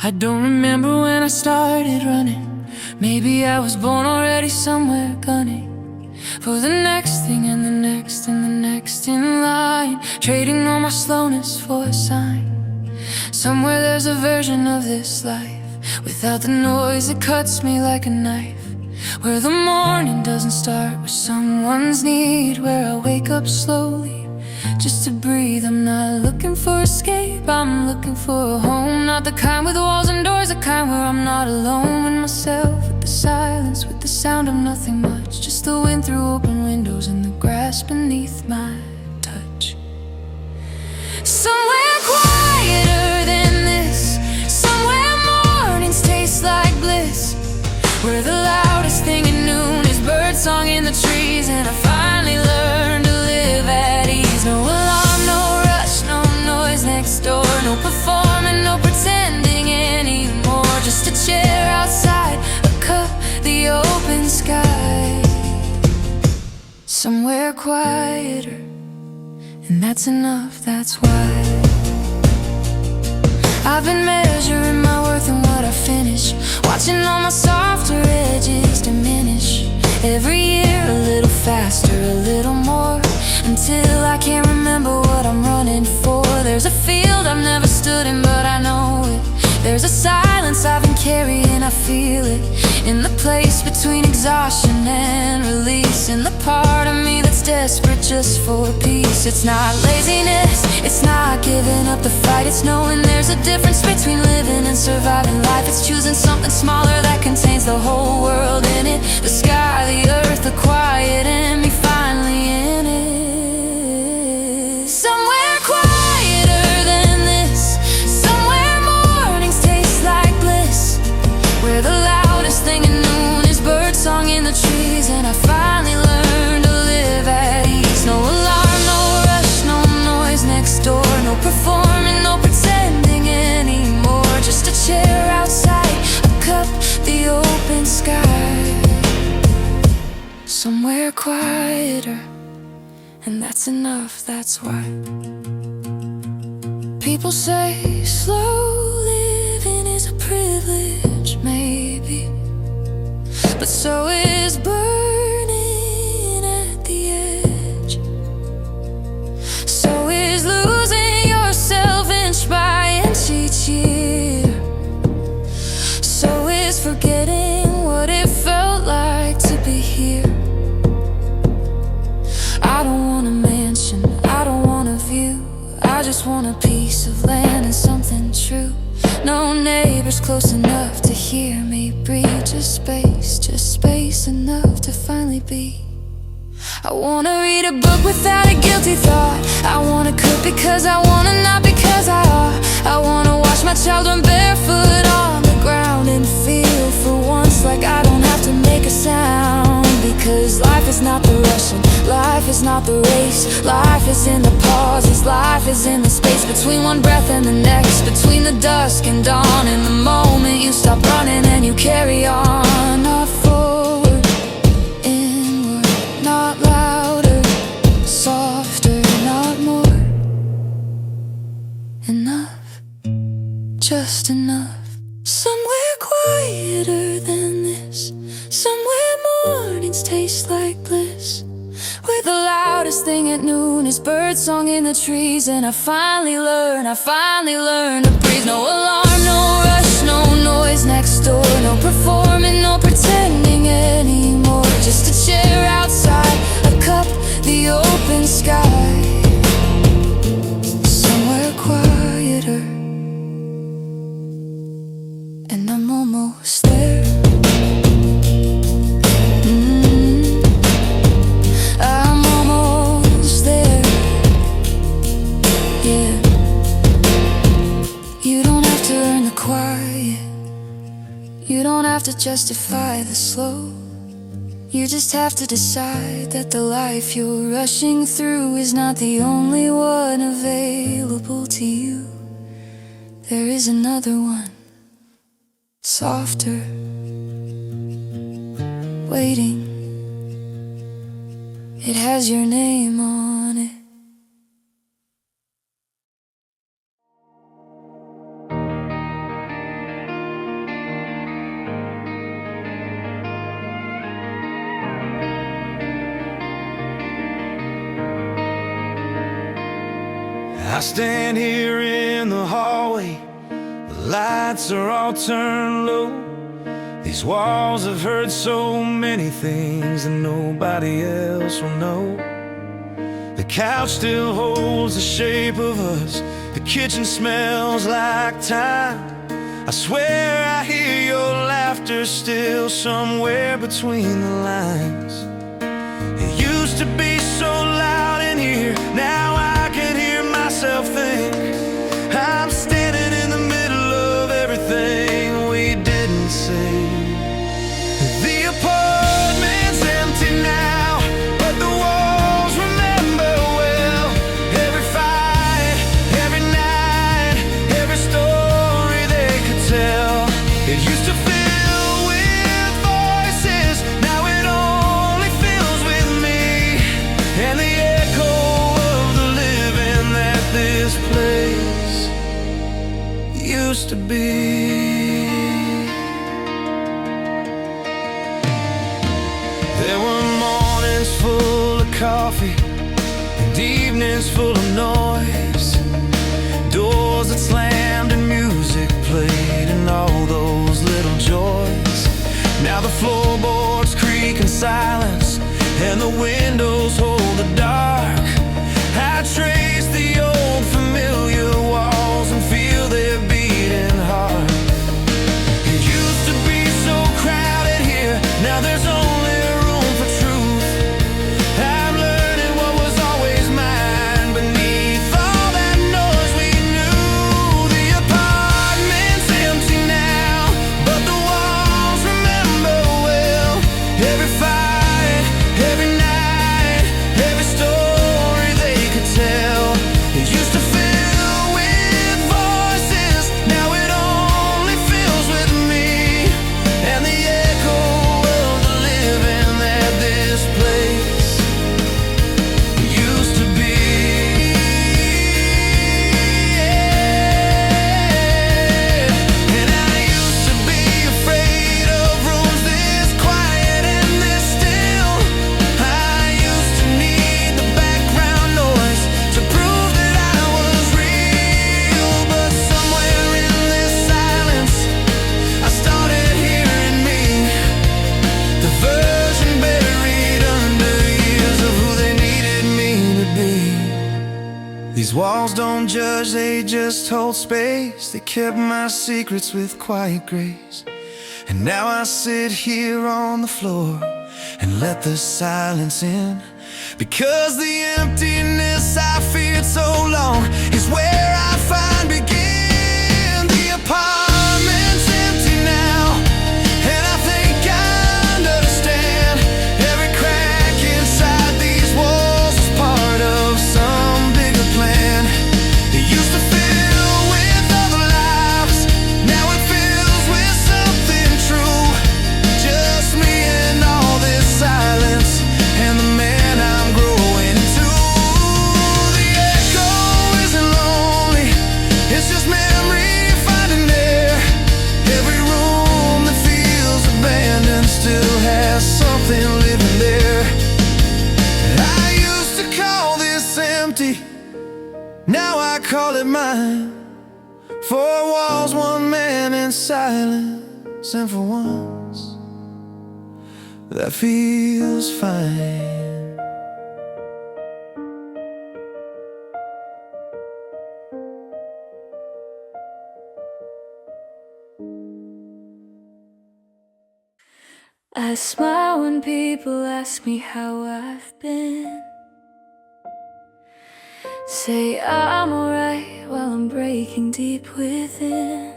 I don't remember when I started running. Maybe I was born already somewhere gunning for the next thing and the next and the next in line, trading all my slowness for a sign. Somewhere there's a version of this life without the noise that cuts me like a knife, where the morning doesn't start with someone's need, where I wake up slowly just to breathe. I'm not looking for escape, I'm looking for a home. Not the kind with walls and doors, the kind where I'm not alone with myself, with the silence, with the sound of nothing much, just the wind through open windows and the grass beneath my touch. Somewhere quieter than this, somewhere mornings taste like bliss, where the loudest thing at noon is birdsong in the trees, and I finally learned to live at ease. No alarm, no rush, no noise next door, no performing, no pretending anymore. Just a chair outside, a cup, the open sky. Somewhere quieter, and that's enough, that's why I've been measuring my worth and what I finish, watching all my softer edges diminish. Every year a little faster, a little more, until I can't remember what I'm running for. There's a field I've never stood in, but I know it. There's a silence I've been carrying, I feel it, in the place between exhaustion and release, in the part of me that's desperate just for peace. It's not laziness, it's not giving up the fight, it's knowing there's a difference between living and surviving life. It's choosing something smaller that contains the whole world in it, the sky, the earth, the quiet, and me finally in it. Somewhere quieter than this, somewhere mornings taste like bliss, where the loudest thing at noon is birdsong in the trees, and I finally learned to live at ease. No alarm, no rush, no noise next door, no performing, no pretending anymore. Just a chair outside, a cup, the open sky. Somewhere quieter, and that's enough, that's why people say slow living is a privilege, maybe, but so is burning at the edge. So is losing yourself inch by inch each year. So is forgetting what it felt like to be here. I don't want a mansion, I don't want a view, I just want a piece of land and something true. No neighbors close enough to hear me breathe, just space enough to finally be. I wanna read a book without a guilty thought, I wanna cook because I wanna, not because I ought. I wanna watch my child run barefoot on the ground and feel for once like I don't have to make a sound, because life is not the rushing, life is not the race, life is in the pauses, life is in the space between one breath and the next, between the dusk and dawn, in the moment you stop running and you carry on. Not forward, inward, not louder, softer, not more. Enough, just enough. Somewhere quieter than this, somewhere mornings taste like bliss, where the loudest thing at noon is birdsong in the trees, and I finally learned to breathe. No alarm, no rush, no noise next door, no performing, no pretending anymore. Just a chair outside, a cup, the open sky. Somewhere quieter, and I'm almost there. I'm almost there. Yeah. You don't have to earn the quiet, you don't have to justify the slow. You just have to decide that the life you're rushing through is not the only one available to you. There is another one, softer, waiting. It has your name on it. I stand here in the hallway, the lights are all turned low. These walls have heard so many things that nobody else will know. The couch still holds the shape of us, the kitchen smells like time. I swear I hear your laughter still somewhere between the lines. It used to be so loud in here, now I can hear myself think I'm standing in the middle of everything we didn't say. The apartment's empty now, but the walls remember well. Every fight, every night, every story they could tell. It used to fill with voices, now it only fills with me and the echo of the living that this place used to be. There were mornings full of coffee and evenings full of noise, doors that slammed and music played and all those little joys. Now the floorboards creak in silence and the windows hold the dark. I trace the old familiar walls and feel their beating heart. It used to be so crowded here, now there's only room for truth. I'm learning what was always mine beneath all that noise we knew. The apartment's empty now, but the walls remember well. Every fight, every night, every story they could tell. It used to fill with voices, now it only fills with me and the echo of the living that this place used to be. And I used to be afraid of rooms this quiet and this still. I used to need the background noise to prove that I was real. But somewhere in this silence I started hearing me, the version buried under years of who they needed me to be. These walls don't judge, they just hold space. They kept my secrets with quiet grace. And now I sit here on the floor and let the silence in, because the emptiness I feared so long is where I find begin. The apartment's empty now, and I think I understand. Every crack inside these walls is part of some bigger plan. It used to fill with other lives, now it fills with something true. Just me and all this silence and the man I'm growing to. The echo isn't lonely, it's just memory finding there. Every room that feels abandoned still has something living there. I used to call this empty, now I call it mine. Four walls, one man in silence, and for once that feels fine. I smile when people ask me how I've been. Say I'm alright while I'm breaking deep within.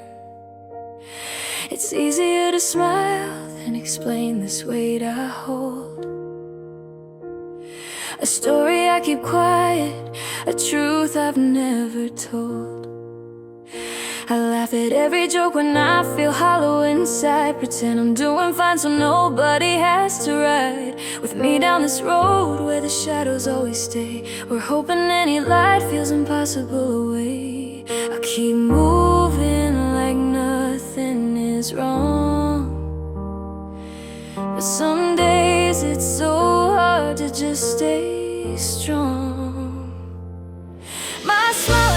It's easier to smile than explain this weight I hold. A story I keep quiet, a truth I've never told. I laugh at every joke when I feel hollow inside. Pretend I'm doing fine so nobody has to ride with me down this road where the shadows always stay. We're hoping any light feels impossible away. I keep moving like nothing is wrong, but some days it's so hard to just stay strong. My smile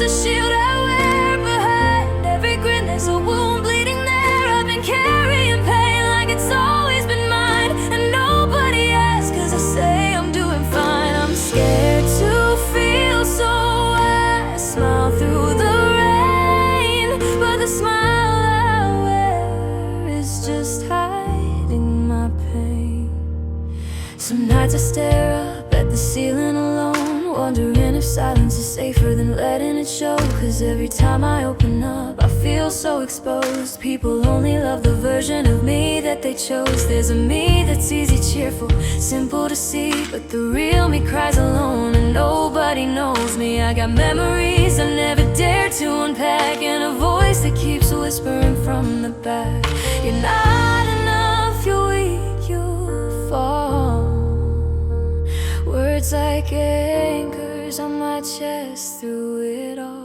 a shield I wear. Behind every grin there's a wound bleeding there. I've been carrying pain like it's always been mine, and nobody asks, cause I say I'm doing fine. I'm scared to feel, so I smile through the rain. But the smile I wear is just hiding my pain. Some nights I stare up at the ceiling alone, wondering if silence is safer than letting it show. Cause every time I open up I feel so exposed. People only love the version of me that they chose. There's a me that's easy, cheerful, simple to see, but the real me cries alone and nobody knows me. I got memories I never dared to unpack, and a voice that keeps whispering from the back. You're not enough, you're weak, you fall. Words like anchors on my chest through it all.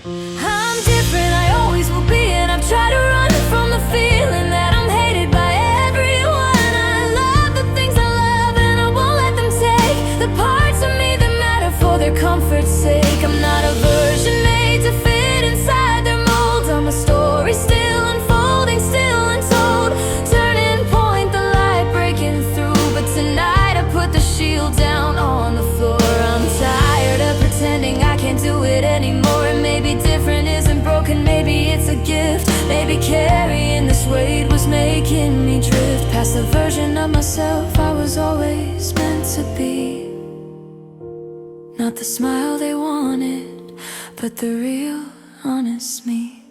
I'm different, I always will be, and I've tried to run from the feeling that I'm hated by everyone. I love the things I love, and I won't let them take the parts of me that matter for their comfort's sake. I'm not a version made to fit inside their mold. I'm a story still unfolding, still untold. Turning point, the light breaking through, but tonight I put the shield down on the floor. I'm tired of pretending I can't do it anymore. And maybe different isn't broken, maybe it's a gift. Maybe carrying this weight was making me drift past the version of myself I was always meant to be. Not the smile they wanted, but the real, honest me.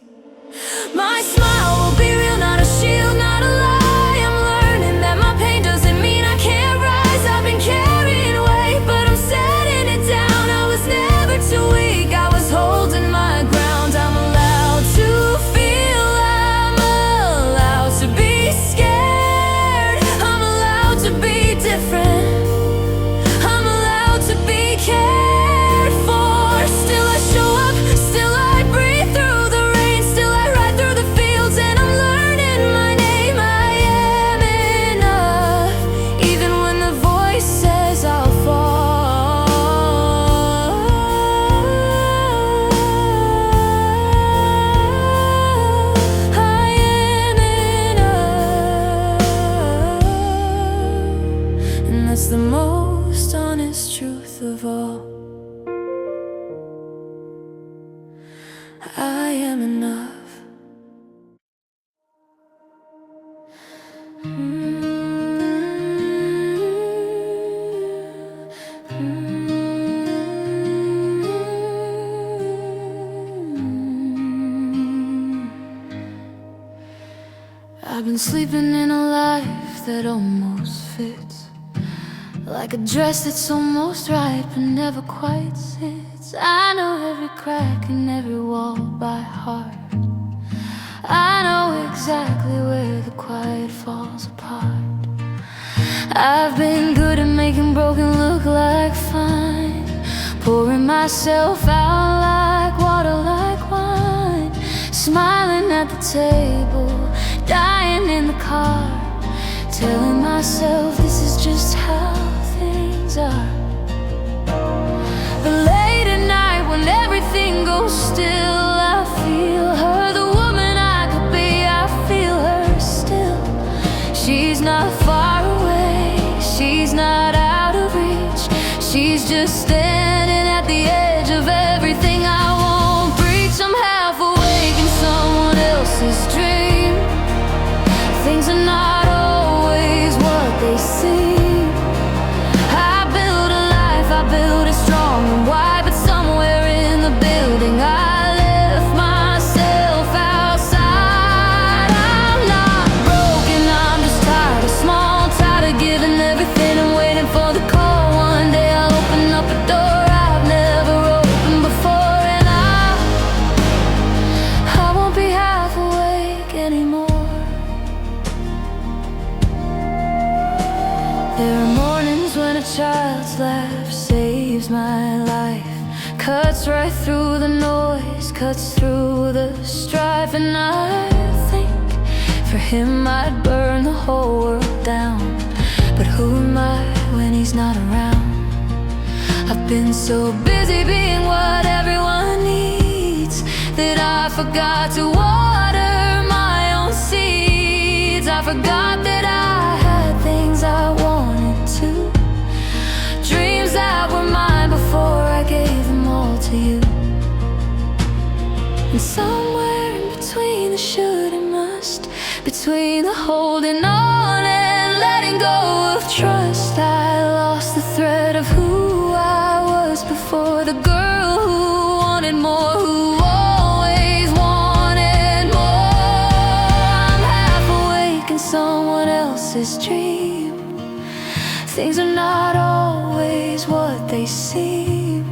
My smile will be real, not a shield, not a lie. I'm learning that my pain doesn't mean I can't rise. I've been carrying weight, but I'm setting it down. I was never too weak, I was holding my ground. I'm allowed to feel, I'm allowed to be scared. I'm allowed to be different, I'm allowed to be cared for. Still I show up, still I breathe through the rain, still I ride through the fields, and I'm learning my name. I am enough, even when the voice says I'll fall. I am enough, and that's the most honest truth of all. I am enough. I've been sleeping in a life that almost fits, like a dress that's almost right but never quite sits. I know every crack and every wall by heart. I know exactly where the quiet falls apart. I've been good at making broken look like fine, pouring myself out like water, like wine. Smiling at the table, dying in the car, telling myself this is just how things are. But late at night when everything goes still, I feel her, the woman I could be. I feel her still. She's not far away, she's not out of reach. She's just standing at the edge of everything I won't breach. I'm half awake in someone else's dream. Things are not always what they seem. I build a life, I build it strong and wide, but somewhere in the building I left myself outside. I'm not broken, I'm just tired of small, tired of giving everything and waiting for the call. One day I'll open up a door I've never opened before, and I won't be half awake anymore. There are mornings when a child's laugh saves my life, cuts right through the noise, cuts through the strife. And I think for him I'd burn the whole world down, but who am I when he's not around? I've been so busy being what everyone needs that I forgot to water my own seeds. I forgot that I had things I wanted to, dreams that were mine before I gave them all to you. And somewhere in between the should and must, between the holding on and letting go of trust, I lost the thread of who I was before. The girl who wanted more, who always wanted more. I'm half awake in someone else's dream. Things are not always what they seem.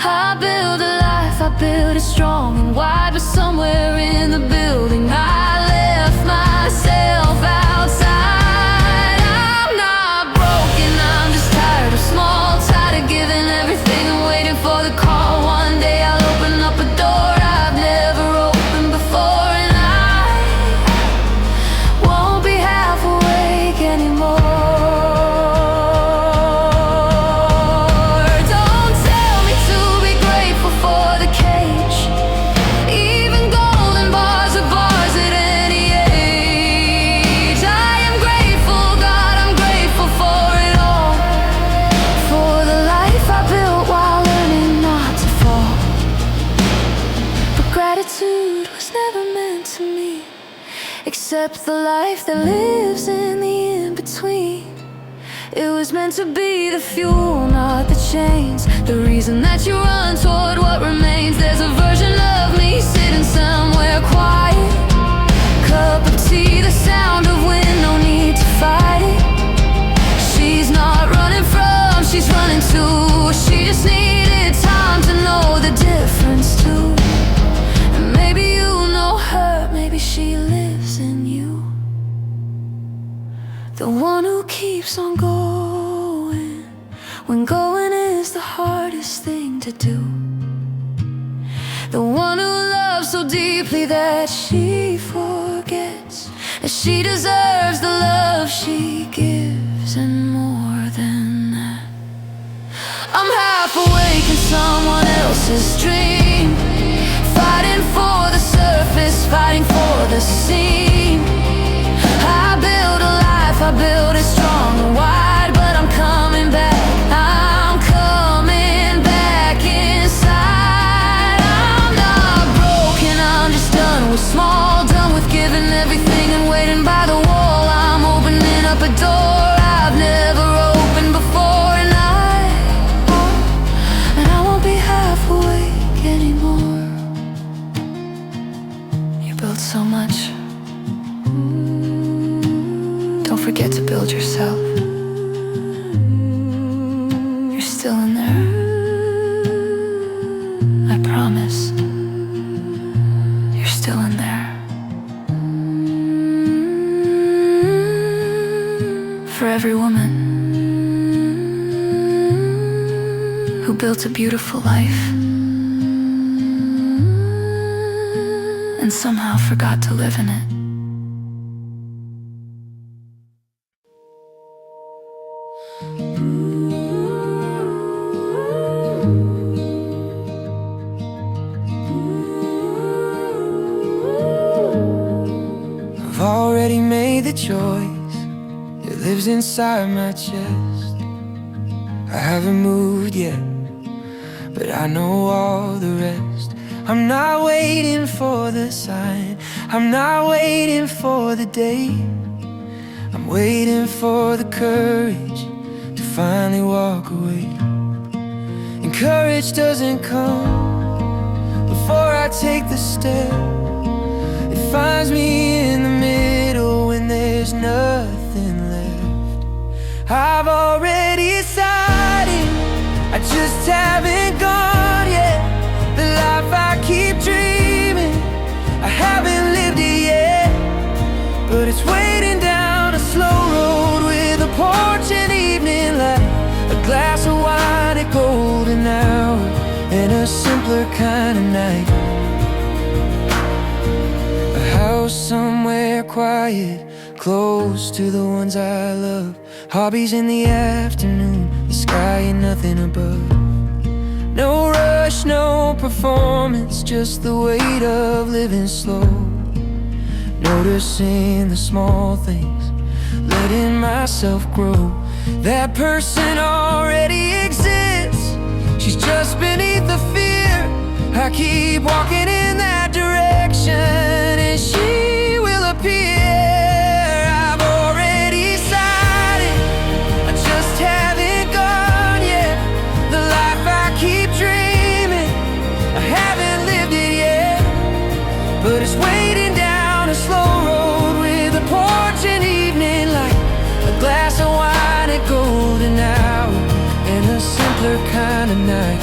I build a life, I build it strong and wide, but somewhere in the building I left myself outside. I'm not broken, I'm just tired of small, tired of giving everything and waiting for the call. One day I'll open up a door I've never opened before, and I won't be half awake anymore. Gratitude was never meant to me, except the life that lives in the in-between. It was meant to be the fuel, not the chains, the reason that you run toward what remains. There's a version of me sitting somewhere quiet, cup of tea, the sound of wind, no need to fight it. She's not running from, she's running to. She just needed time to know the difference too. Maybe you know her, maybe she lives in you, the one who keeps on going when going is the hardest thing to do, the one who loves so deeply that she forgets that she deserves the love she gives and more than that. I'm half awake in someone else's dream, fighting for the surface, fighting for the seam. I build a life, I build it strong and wide, but I'm coming back, I'm coming back inside. I'm not broken, I'm just done with small, done with giving everything and waiting by the wall. I'm opening up a door I've never opened before, and I won't be half awake anymore. Built so much. Don't forget to build yourself. You're still in there, I promise. You're still in there. For every woman who built a beautiful life and somehow forgot to live in it. I've already made the choice, it lives inside my chest. I haven't moved yet, but I know all the rest. I'm not waiting for the sign, I'm not waiting for the day. I'm waiting for the courage to finally walk away. And courage doesn't come before I take the step. It finds me in the middle when there's nothing left. I've already decided, I just haven't gone yet. The life I keep dreaming, I haven't lived it yet. But it's waiting down a slow road with a porch and evening light, a glass of wine at golden hour, and a simpler kind of night. A house somewhere quiet, close to the ones I love. Hobbies in the afternoon, the sky crying nothing above. No rush, no performance, just the weight of living slow. Noticing the small things, letting myself grow. That person already exists, she's just beneath the fear. I keep walking in that direction and she will appear. I've already decided, I just haven't gone yet. The life I keep dreaming, I haven't lived it yet. But it's waiting down a slow road with a porch and evening light, a glass of wine at golden hour, and a simpler kind of night.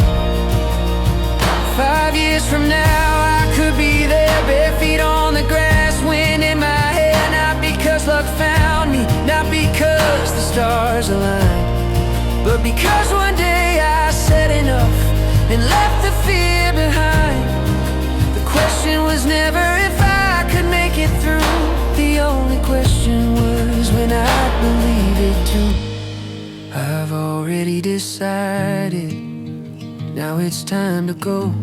5 years from now I could be there, bare feet on the grass, wind in my hair. Not because luck found me, not because the stars aligned, but because one day I said enough and left the fear behind. The question was never if I could make it through, the only question was when I'd believe it too. I've already decided, now it's time to go.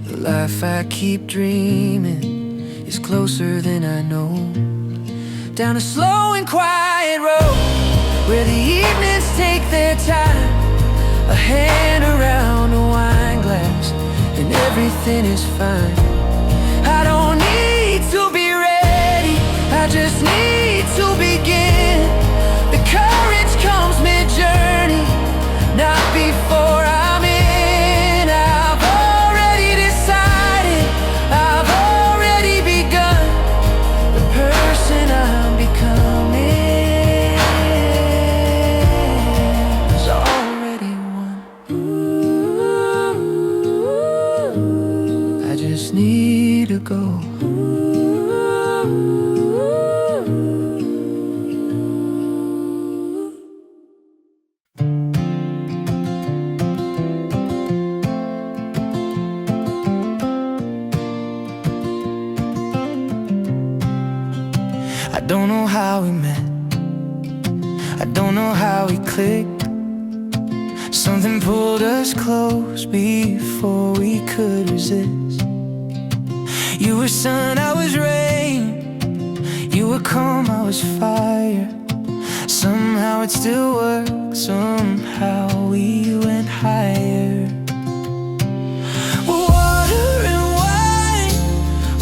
The life I keep dreaming is closer than I know. Down a slow and quiet road where the evenings take their time, a hand around a wine glass and everything is fine. I don't need to be ready, I just need to begin. The courage comes mid-journey, not before I'm in. I've already decided, I've already begun. The person I'm becoming is already won. I just need to go. I don't know how we met, I don't know how we clicked. Something pulled us close before we could resist. You were sun, I was rain. You were calm, I was fire. Somehow it still worked, somehow we went higher. Water and wine,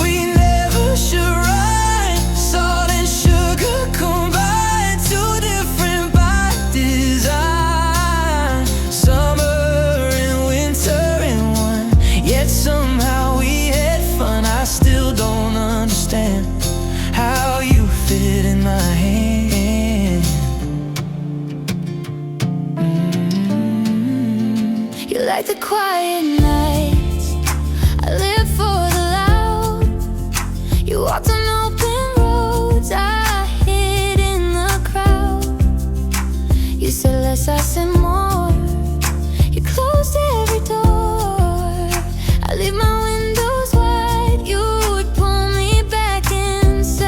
we never should rhyme. Salt and sugar combined, two different by design. Summer and winter in one, yet somehow we had fun. I still don't understand how you fit in my hand. You like the quiet nights, I live for the loud. You walked on open roads, I hid in the crowd. You said less, I said more. You closed every door. I leave my windows wide, you would pull me back inside.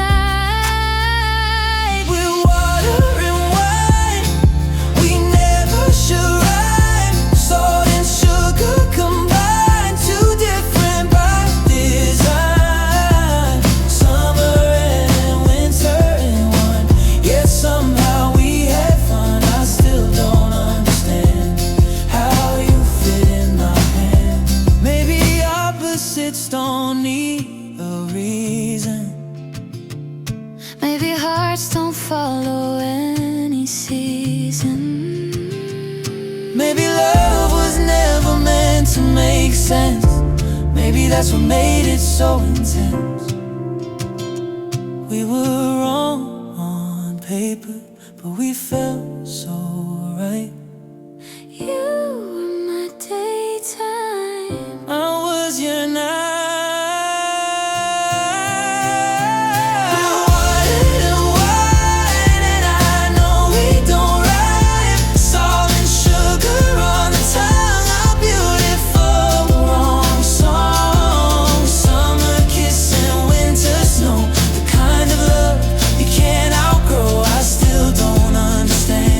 With water and wine, we never should rhyme. Salt and sugar combined, two different by design. Summer and winter in one, yet somehow we had fun. I still don't understand how you fit in my hand. Maybe opposites don't need a reason. Maybe hearts don't follow any season. Maybe love was never meant to make sense. Maybe that's what made it so intense. We were wrong on paper, but we felt so right. You were my daytime, I was your night. Water and wine, and I know we don't rhyme. Salt and sugar on the tongue, our beautiful wrong song. Summer kiss and winter snow, the kind of love you can't outgrow. I still don't understand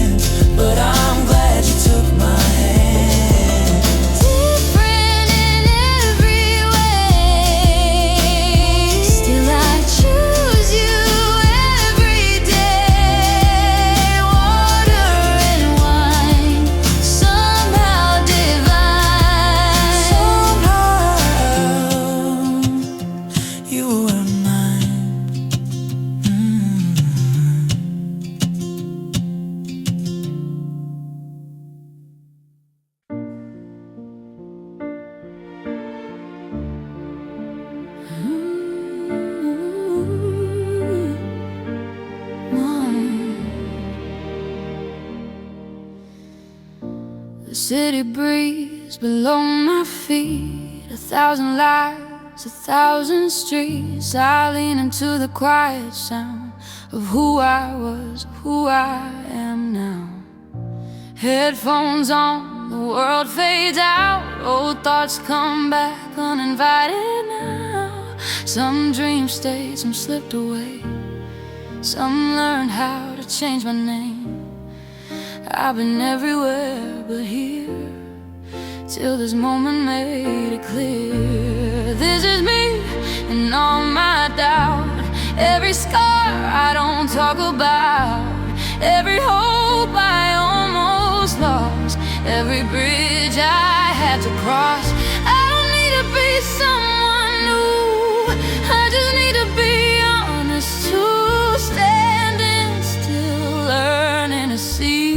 The city breeze below my feet, 1,000 lives, 1,000 streets. I lean into the quiet sound of who I was, who I am now. Headphones on, the world fades out. Old thoughts come back uninvited now. Some dreams stayed, some slipped away. Some learned how to change my name. I've been everywhere but here, till this moment made it clear. This is me and all my doubt. Every scar I don't talk about, every hope I almost lost, every bridge I had to cross. I don't need to be someone new, I just need to be honest too. Standing still, learning to see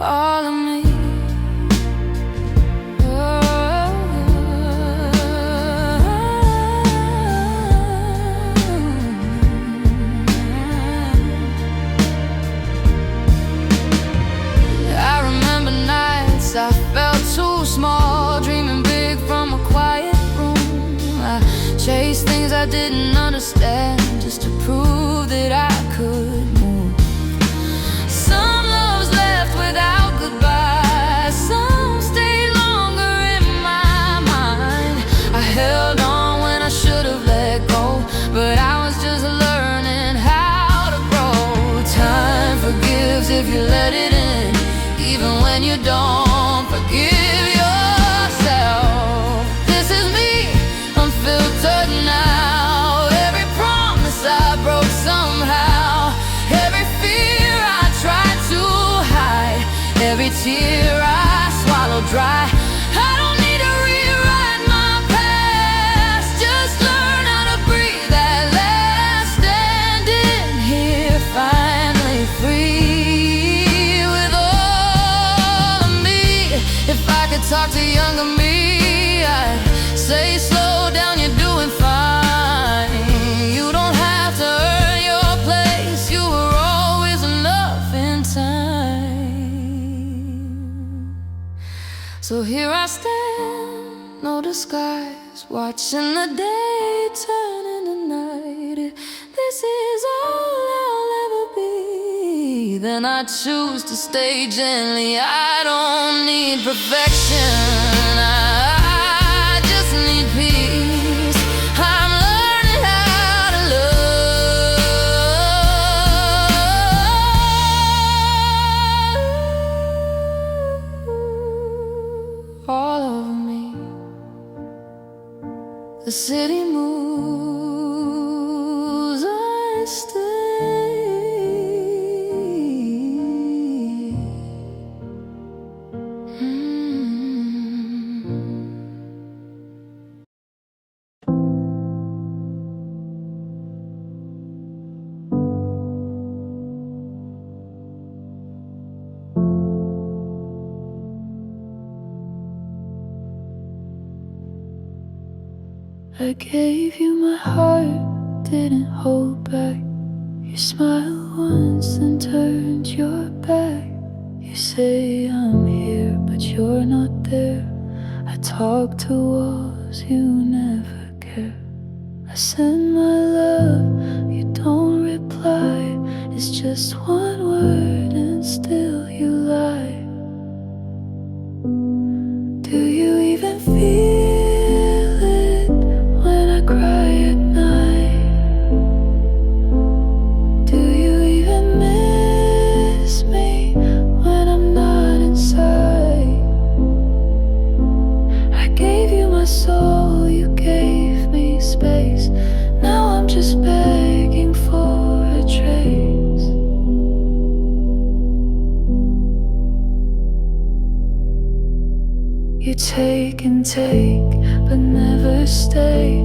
all of me. I felt too small, dreaming big from a quiet room. I chased things I didn't understand, just to prove that I could move. Some loves left without goodbye, some stayed longer in my mind. I held on when I should have let go, but I was just learning how to grow. Time forgives if you let it in, even when you don't. Forgive yourself. This is me, unfiltered now. Every promise I broke somehow, every fear I tried to hide, every tear I swallowed dry. I don't need to rewrite my past, just learn how to breathe at last. Standing here finally free. If I could talk to younger me, I'd say slow down, you're doing fine. You don't have to earn your place, you were always enough in time. So here I stand, no disguise, watching the day turn into night. If this is all I'll ever be, then I choose to stay gently. I don't need perfection, I just need peace. I'm learning how to love all over me. The city moves, I stay. I gave you my heart, didn't hold back. You smiled once and turned your back. You say I'm here, but you're not there. I talk to walls, you never care. I send my love, you don't reply. It's just one word and still you lie. Do you even feel cry at night? Do you even miss me when I'm not inside? I gave you my soul, you gave me space. Now I'm just begging for a trace. You take and take, but never stay.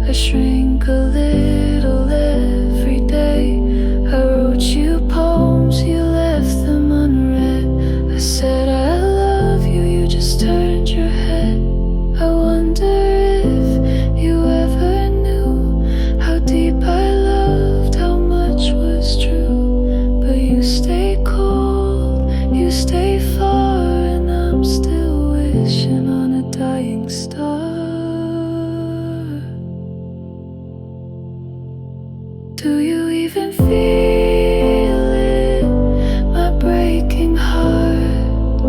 I shrink a little every day. I wrote you poems, you left them unread. I said I love you, you just turned your head. I wonder if you ever knew how deep I loved, how much was true. But you stayed cold, you stay far, and I'm still wishing on a dying star. Do you even feel it, my breaking heart?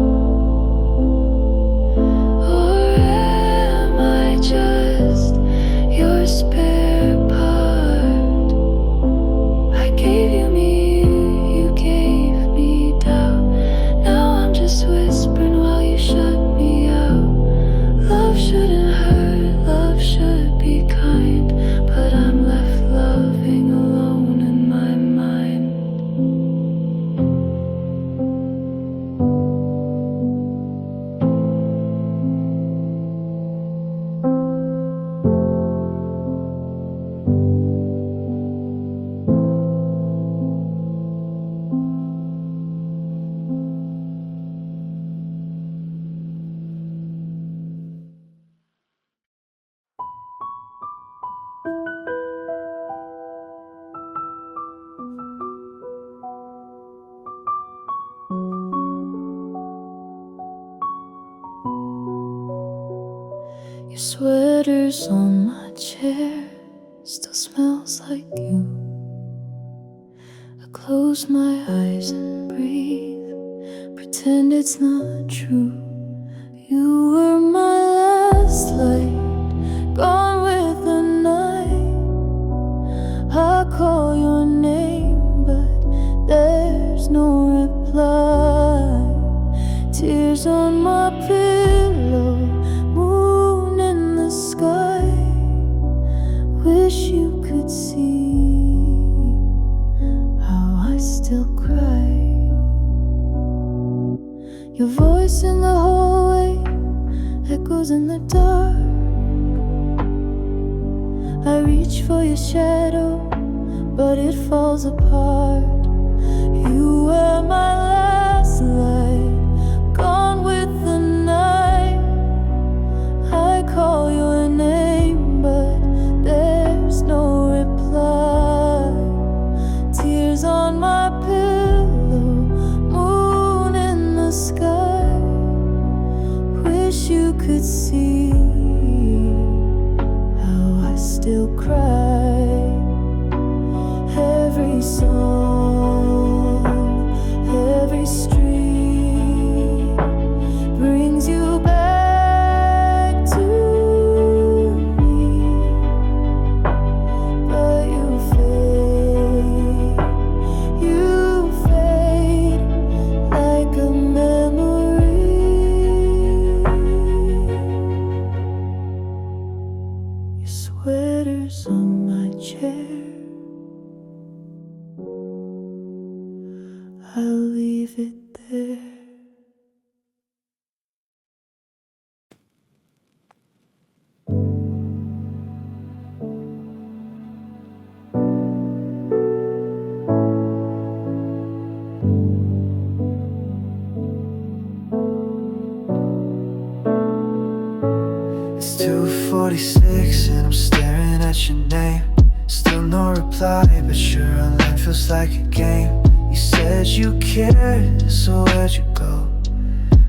Or am I just your spare part? I gave you me, you gave me doubt. Now I'm just whispering while you shut me out. Love shouldn't hurt, love should be kind, but I'm left loving alone in my mind. Your sweater's on my chair, still smells like you. I close my eyes and breathe, pretend it's not true. You were my last light, gone with the night. I call your name, but there's no reply. Tears on my pillow, moon in the sky. Wish you could see how I still cry. Your voice in the hallway echoes in the dark. I reach for your shadow, but it falls apart. You were my last light, gone with the night. I call your name, but there's no reply. Tears on my pillow, moon in the sky. Wish you could see how I still cry. Every song, every street brings you back to me, but you fade like a memory. Your sweater's on my chair, I'll leave it there. It's 2:46 and I'm staring at your name. Still no reply, but your online feels like a game. You said you cared, so where'd you go?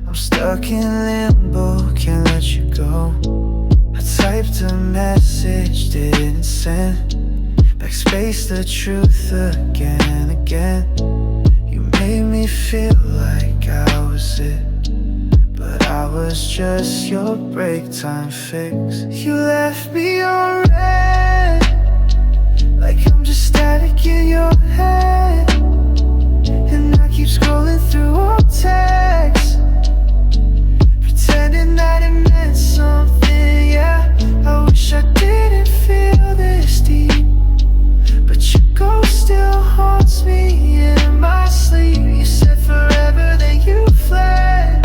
I'm stuck in limbo, can't let you go. I typed a message, didn't send. Backspace the truth again and again. You made me feel like I was it, but I was just your break time fix. You left me on red, like I'm just static in your head. And I keep scrolling through old texts, pretending that it meant something, yeah. I wish I didn't feel this deep, but your ghost still haunts me in my sleep. You said forever, then you fled.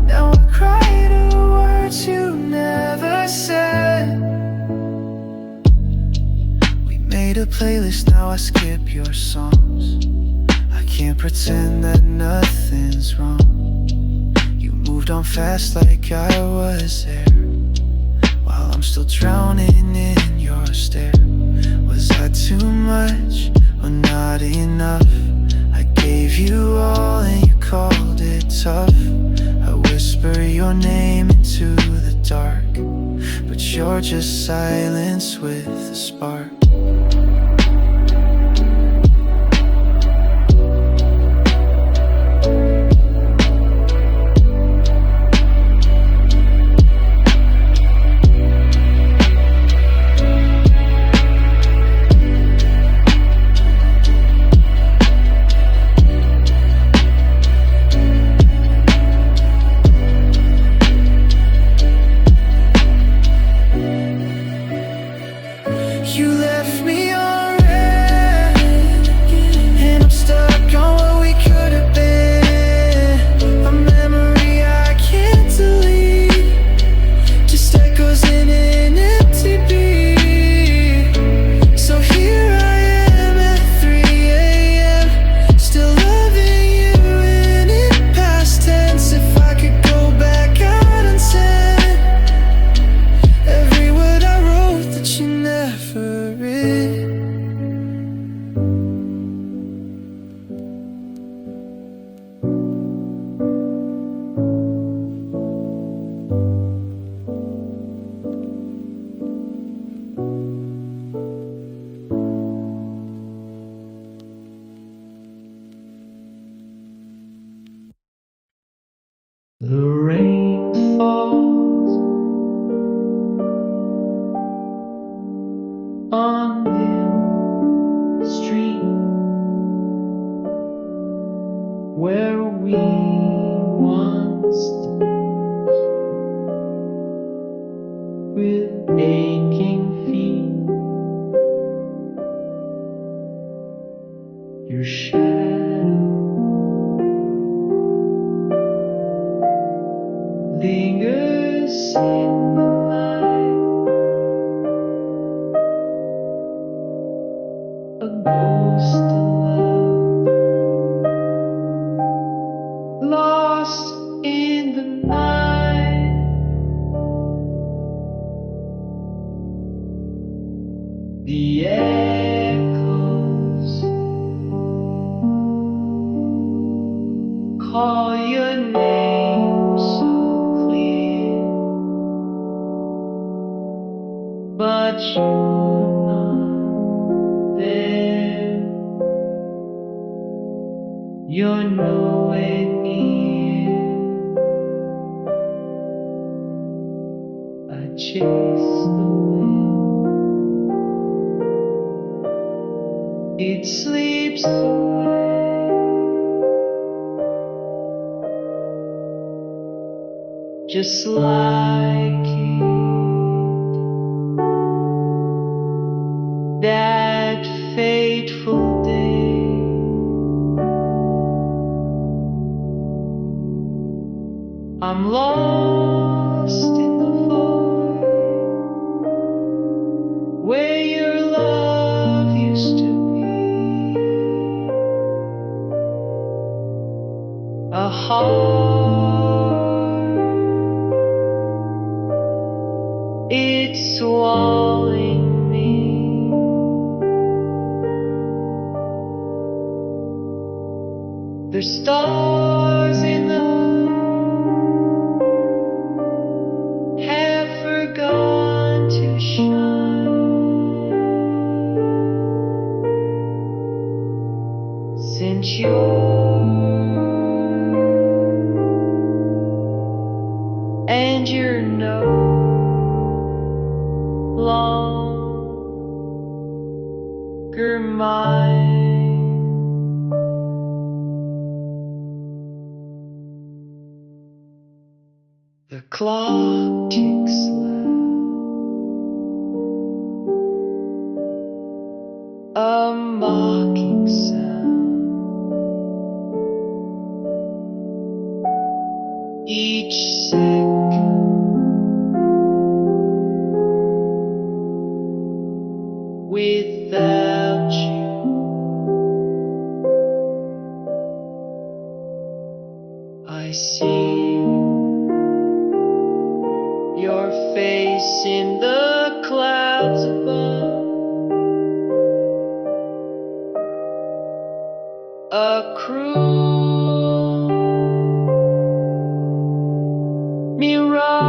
Now I cry to words you never said. We made a playlist, now I skip your songs. I can't pretend that nothing's wrong. You moved on fast like I was there, while I'm still drowning in your stare. Was I too much or not enough? I gave you all and you called or just silence with a spark. You left me on red, and I'm stuck on what we could have been. A memory I can't delete, just echoes in an empty beat. So here I am at 3 a.m., still loving you and in past tense. If I could go back, I'd unsend every word I wrote that you never read. The rain falls on the street where we once stood with aching feet. Your shadow lingers in the light, a ghost of love, lost in the night. The echoes call your name so clear, but you're not there. You're nowhere near. I chase the wind, it sleeps away, just like it. That fateful day, I'm lost in the void where your love used to be. A heart, it's swallowing me. There's stars in the have forgone to shine since you're no longer mine. The clock ticks loud, a mocking sound. Each second without you, I see your face in the clouds above, a cruel mirror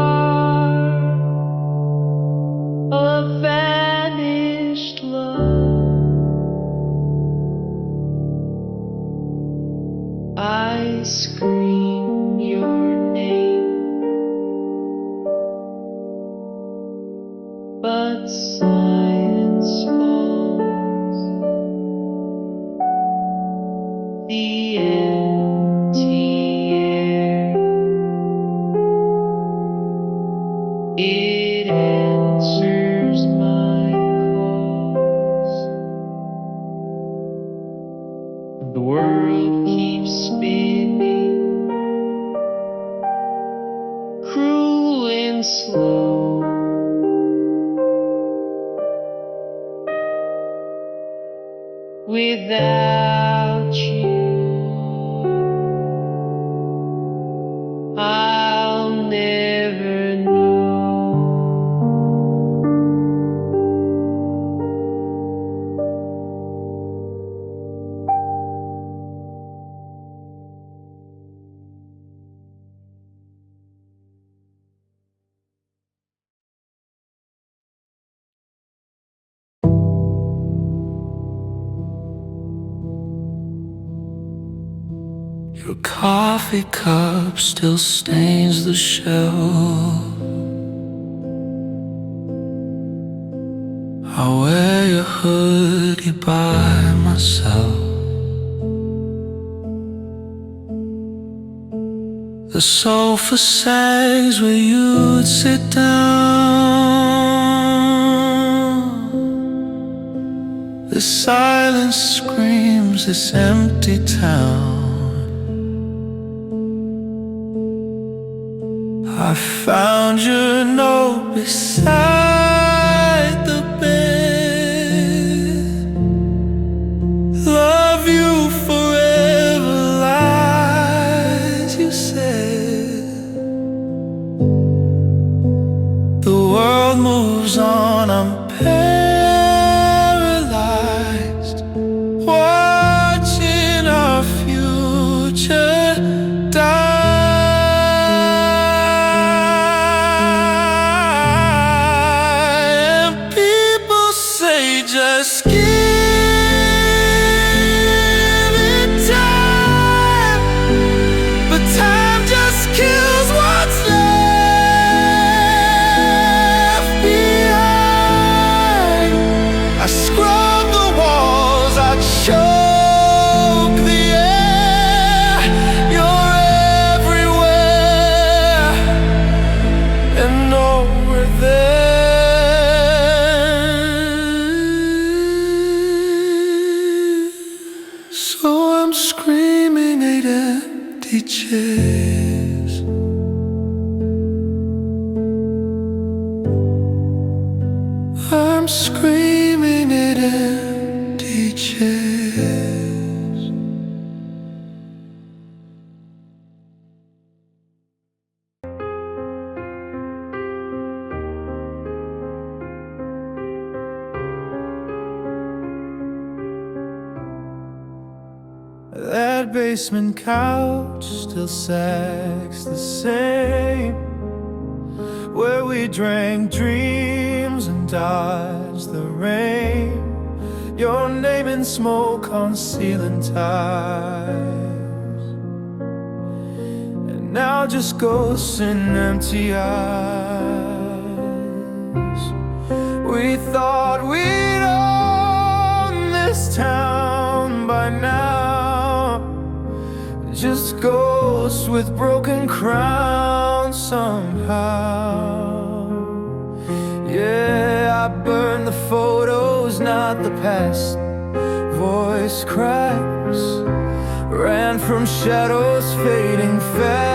scream your name, but silence falls. The empty air, it answers my calls. The world keeps spinning, cruel and slow. Without you, I'll never know. Your coffee cup still stains the shelf. I wear your hoodie by myself. The sofa sags where you'd sit down. The silence screams this empty town. I found your note beside the bed. Love you forever, lies you said. The world moves on, I'm paralyzed, watching our future die. Just give it time, but time just kills what's left behind. I scrub the walls, I choke the air. You're everywhere, and nowhere there. So I'm screaming at empty chairs. I'm screaming at empty chairs. That basement couch still sags the same, where we drank dreams and dodged the rain. Your name in smoke on ceiling tiles, and now just ghosts in empty eyes. We thought we'd own this town by now, just ghosts with broken crowns somehow. Yeah, I burned the photos, not the past. Voice cracks, ran from shadows fading fast.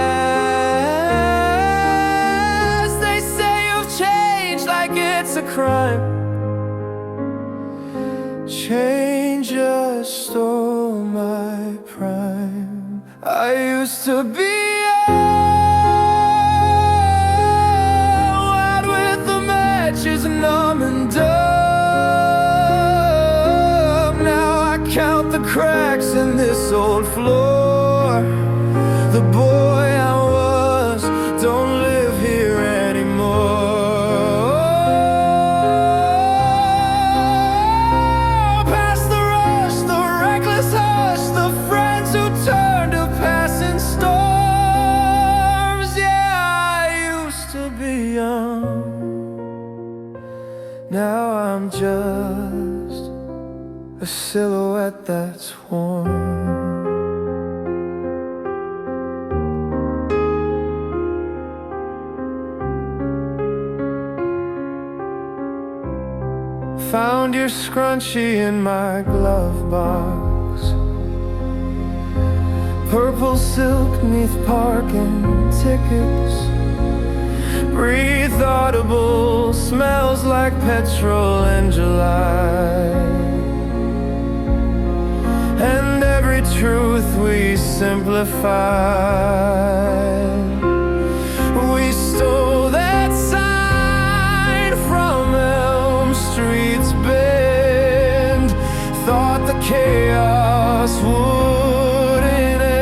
They say you've changed like it's a crime. Change just stole my prime. I used to be wild with the matches numb and dumb. Now I count the cracks in this old floor. The boy I was don't live here anymore. Past the rush, the reckless hush, the friends who turned to passing Found your scrunchie in my glove box. Purple silk neath parking tickets. Breathe audible, smells like petrol in July. And every truth we simplified. We stole that sign from Elm Street's bend. Thought the chaos wouldn't end.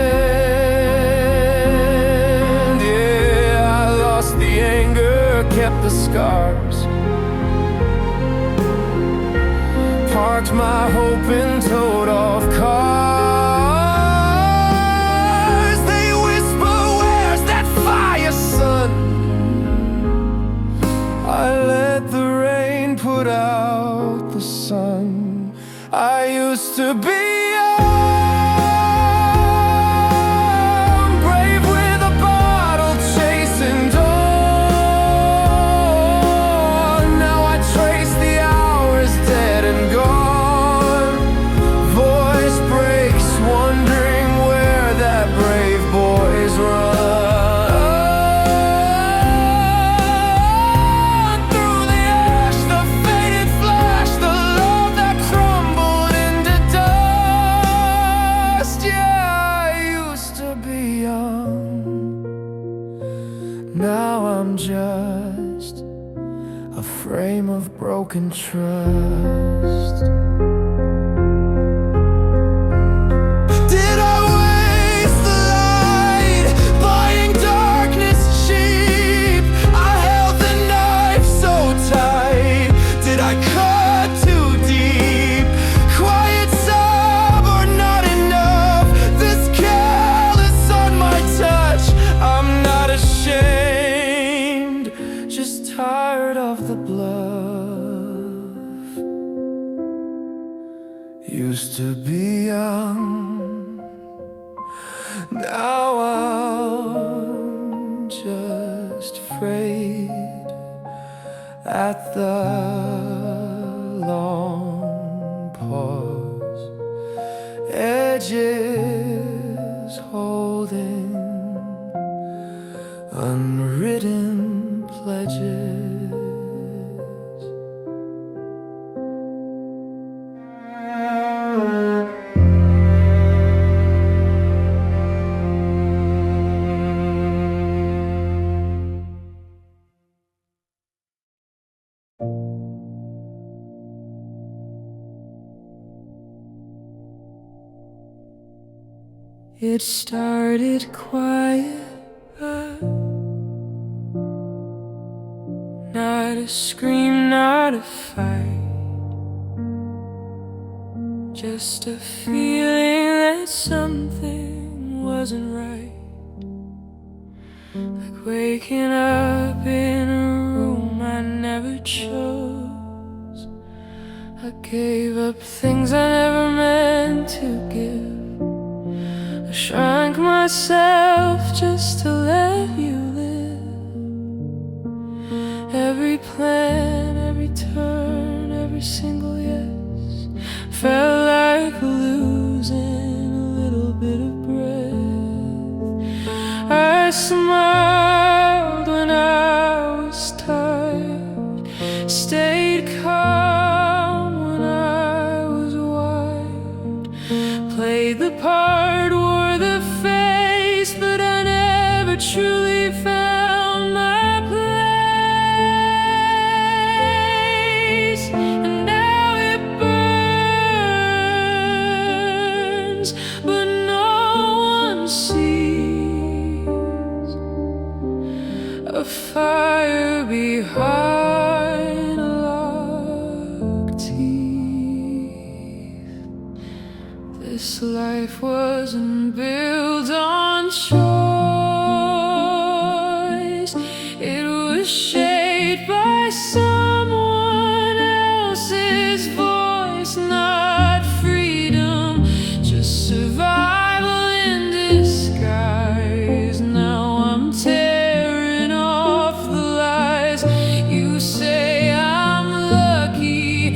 Yeah, I lost the anger, kept the scars. Parked my hope in towed-off cars. They whisper, where's that fire, son? I let the rain put out the sun. I used to be young, brave with a bottle, chasing dawn. Now I trace the hours dead and gone. Voice breaks, wondering where that brave boy's run. Through the ash, the faded flash, the love that crumbled into dust. Yeah, I used to be young. Now I'm just a frame of broken trust. Did I waste the light, buying darkness cheap? I held the knife so tight. Did I cut too deep? Quiet sob or not enough? This callous on my touch. I'm not ashamed, just tired of the bluff. Used to be young, now I'm just frayed at the long pause, edges holding unwritten pledges. It started quiet, not a scream, not a fight, just a feeling that something wasn't right. Like waking up in a room I never chose. I gave up things I never meant to give. I shrank myself just to let you live. Every plan, every turn, every single yes felt like losing a little bit of breath. I smiled when I was tired, stayed calm when I was wired, played the part, wore the face, but I never truly found my place. And now it burns, but no one sees a fire behind locked teeth. This life wasn't built on choice. It was shaped by someone else's voice, not freedom, just survival in disguise. Now I'm tearing off the lies. You say I'm lucky.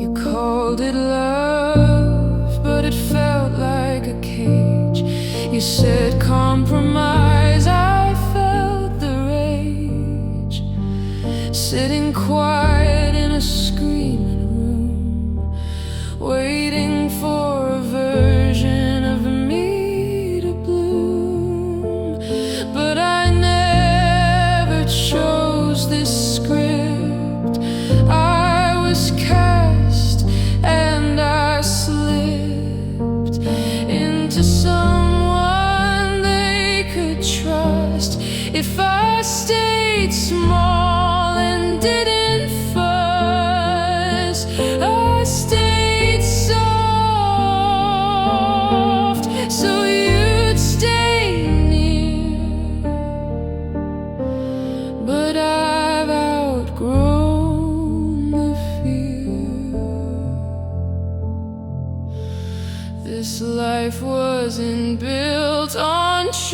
You called it love, but it felt like a cage. You said compromise, I felt the rage. Sitting quiet in a screaming room, waiting for a version of me to bloom. But I never chose this script. I was cast and I slipped into someone they could trust. If I stayed small and didn't fuss, I stayed soft so you'd stay near. But I've outgrown the fear. This life wasn't built on choice.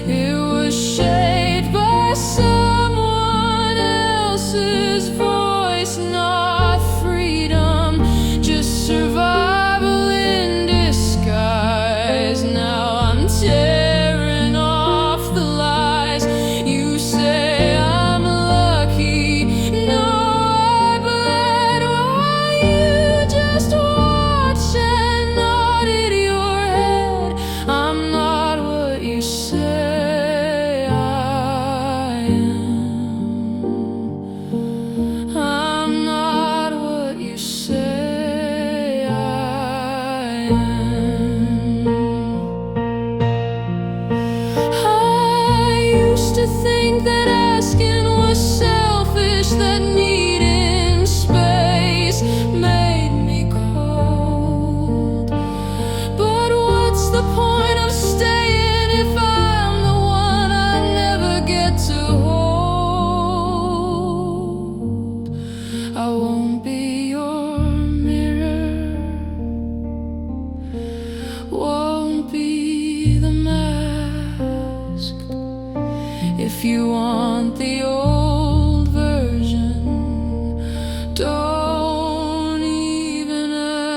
It was shaped by someone else's voice, not freedom, just survival in disguise. Now I'm tearing off the lies. You say I'm lucky, no, I bled while you just watch and nodded your head. I'm not what you say I am. I'm not what you say I am. I used to think that asking was selfish, that needing space made me cold. But what's the point of staying if I'm the one I never get to hold? I won't be your mirror, won't be the mask. If you want the old version, don't even ask.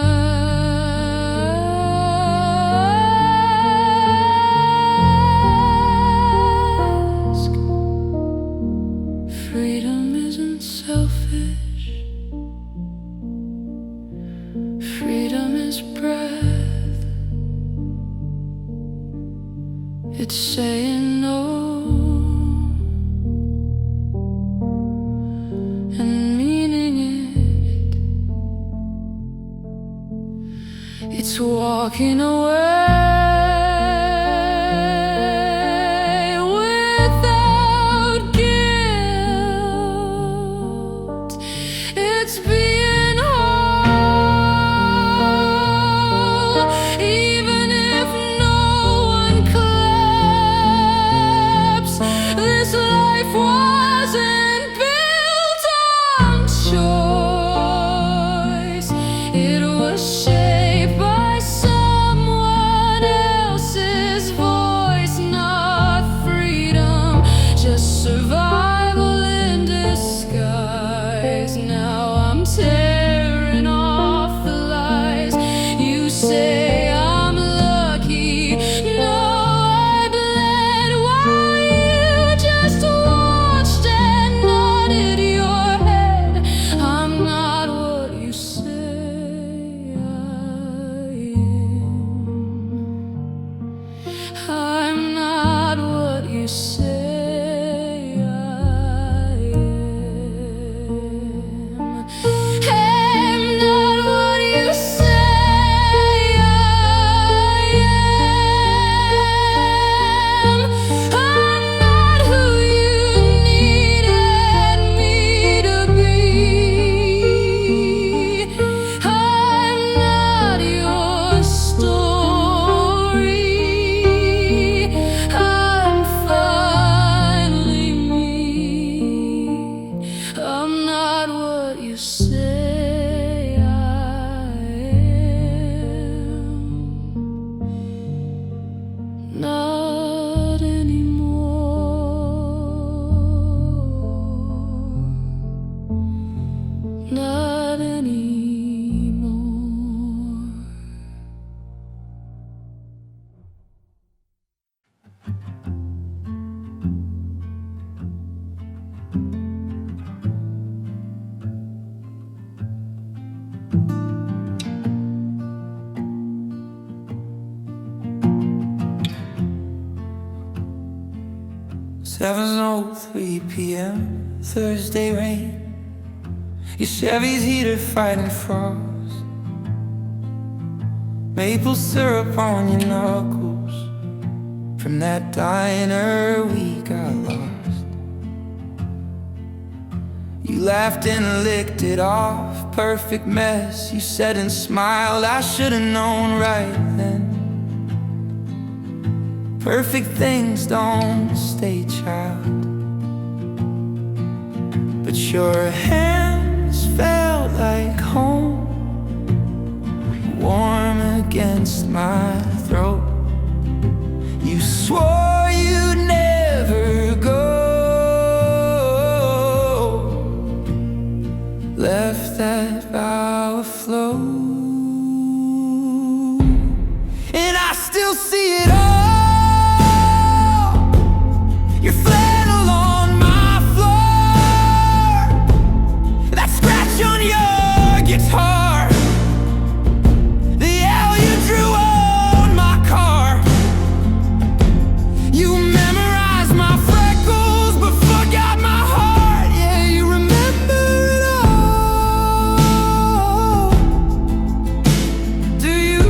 Freedom isn't selfish. Freedom is breath. It's saying no and meaning it. It's walking away without guilt. It's being whole, even if no one claps. This life wasn't built on choice. It was shaped by someone 3 p.m. Thursday rain. Your Chevy's heater fighting frost. Maple syrup on your knuckles. From that diner we got lost. You laughed and licked it off. Perfect mess, you said and smiled. I should've known right then. Perfect things don't stay, child. But your hands felt like home, warm against my throat. You swore you'd never go, left that vow afloat. And I still see it all. Your flannel on my floor, that scratch on your guitar, the L you drew on my car. You memorized my freckles but forgot my heart. Yeah, you remember it all. Do you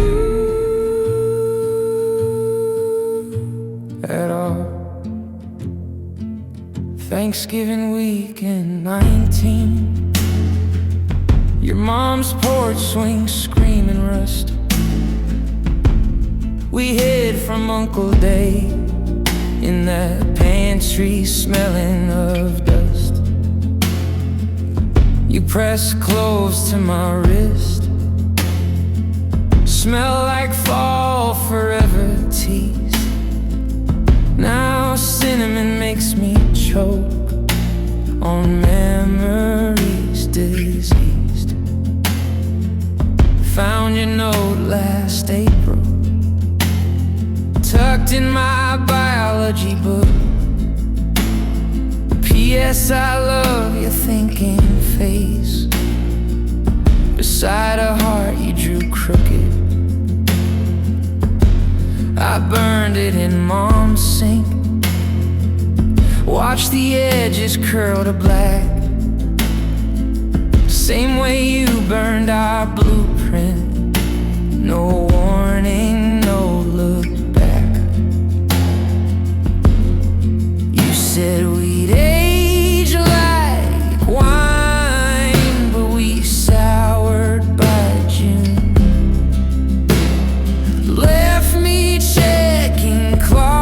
at all? Thanksgiving weekend 19. Your mom's porch swing screaming rust. We hid from Uncle Dave in that pantry smelling of dust. You pressed cloves to my wrist, smell like fall forever tease. Now cinnamon makes me choke on memories diseased. Found your note last April, tucked in my biology book. P.S. I love your thinking face, beside a heart you drew crooked. I burned it in Mom's sink, watched the edges curl to black, same way you burned our blueprint. No warning, no look back. You said we'd age like wine, but we soured by June. Left me checking clocks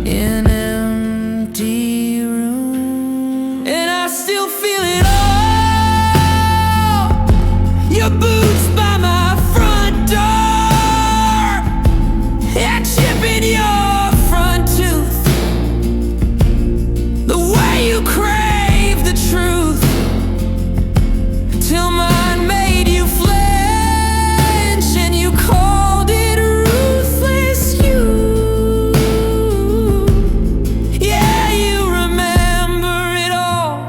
in an empty room. And I still feel it all. Your boots by my front door, and chipping your front tooth. The way you crave the truth, till mine made you flinch, and you called it ruthless you. Yeah, you remember it all,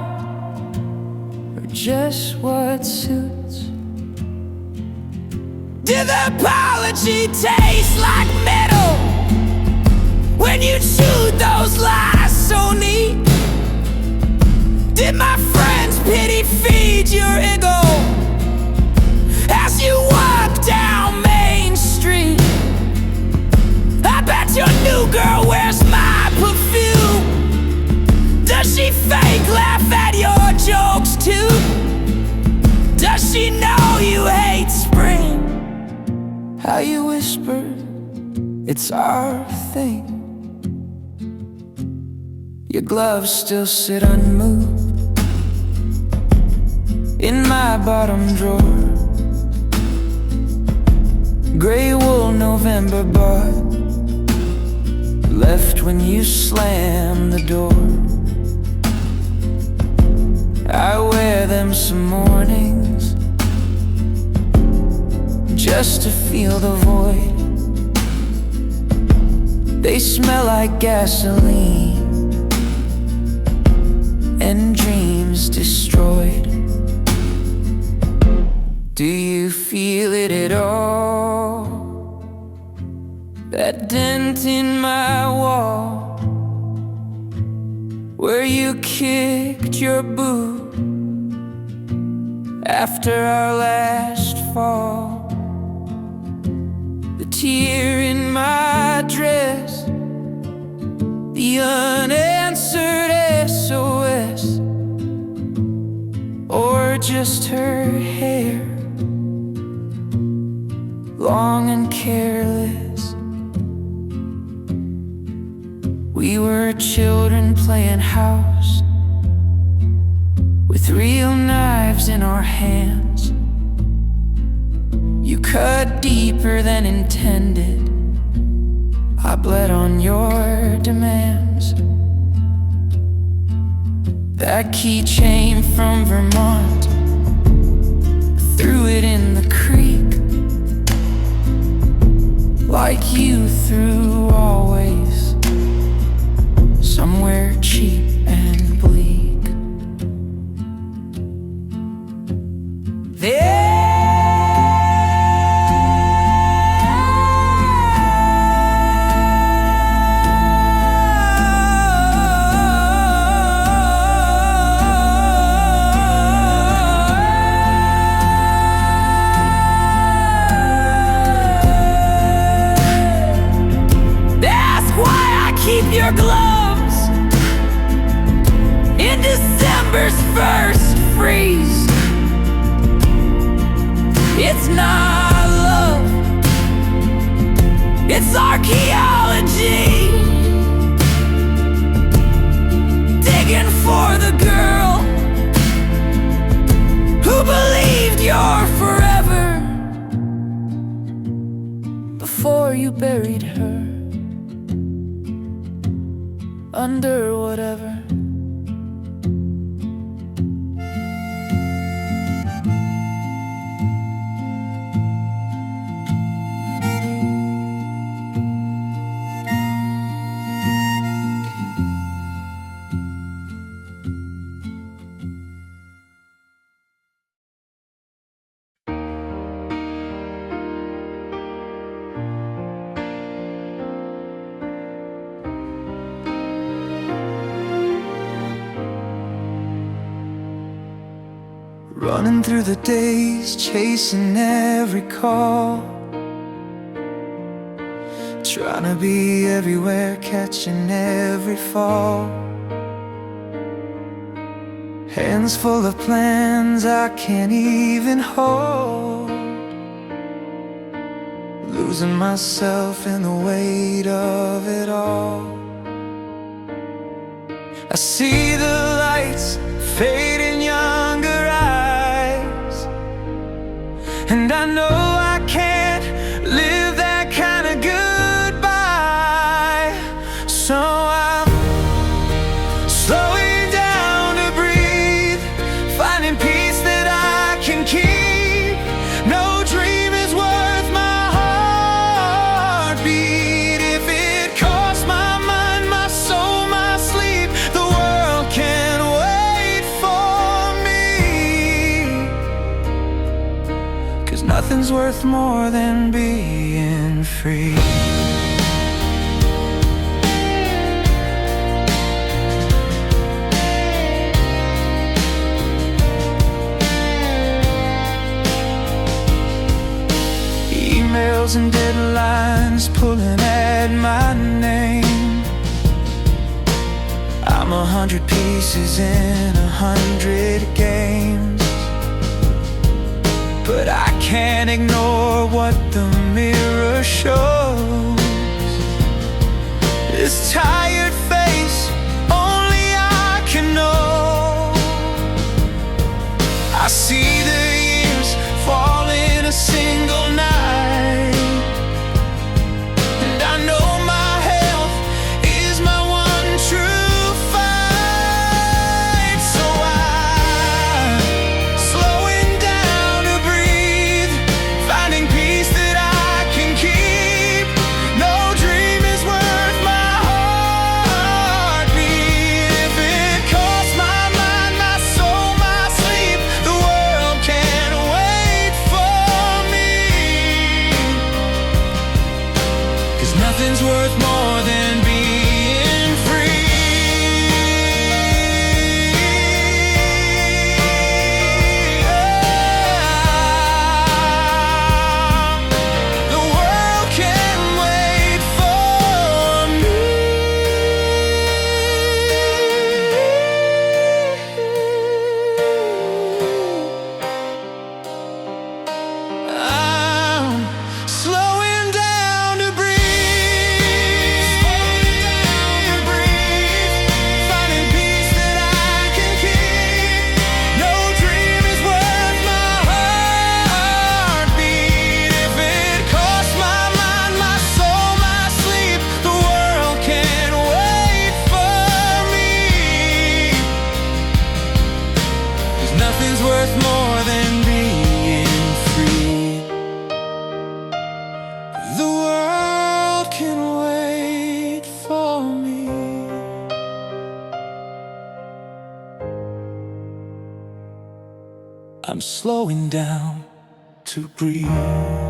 or just what suits. Did the apology taste like metal when you chewed those lies so neat? Did my friends pity feed your ego as you walk down Main Street? I bet your new girl wears my perfume. Does she fake laugh at your jokes too? Does she know you hate spring? How you whispered, it's our thing. Your gloves still sit unmoved in my bottom drawer. Gray wool November bought, left when you slammed the door. I wear them some mornings just to feel the void. They smell like gasoline and dreams destroyed. Do you feel it at all? that dent in my wall where you kicked your boot after our last fall. The tear in my dress, the unanswered SOS, or just her hair, long and careless. We were children playing house with real knives in our hands. You cut deeper than intended. I bled on your demands. That keychain from Vermont, threw it in the creek, like you threw always, somewhere cheap and bleak. Keep your gloves in December's first freeze. It's not love, it's archaeology, digging for the girl who believed you're forever before you buried her under whatever. Running through the days, chasing every call, trying to be everywhere, catching every fall. Hands full of plans I can't even hold, losing myself in the weight of it all. I see the lights fade in younger eyes, and I know I can't live that kind of goodbye. So I'm slowing down to breathe, finding peace that I can keep. No dream is worth my heartbeat if it costs my mind, my soul, my sleep. The world can wait for me, 'cause nothing's worth more than being free. Emails and deadlines pulling at my name. I'm 100 pieces in 100 games, but I can't ignore what the mirror shows. This tired face, only I can know. I see the years fall in a single night, and I know my health is my one true fight. So I'm slowing down to breathe, finding peace that I can keep. No dream is worth my heart. I'm slowing down to breathe.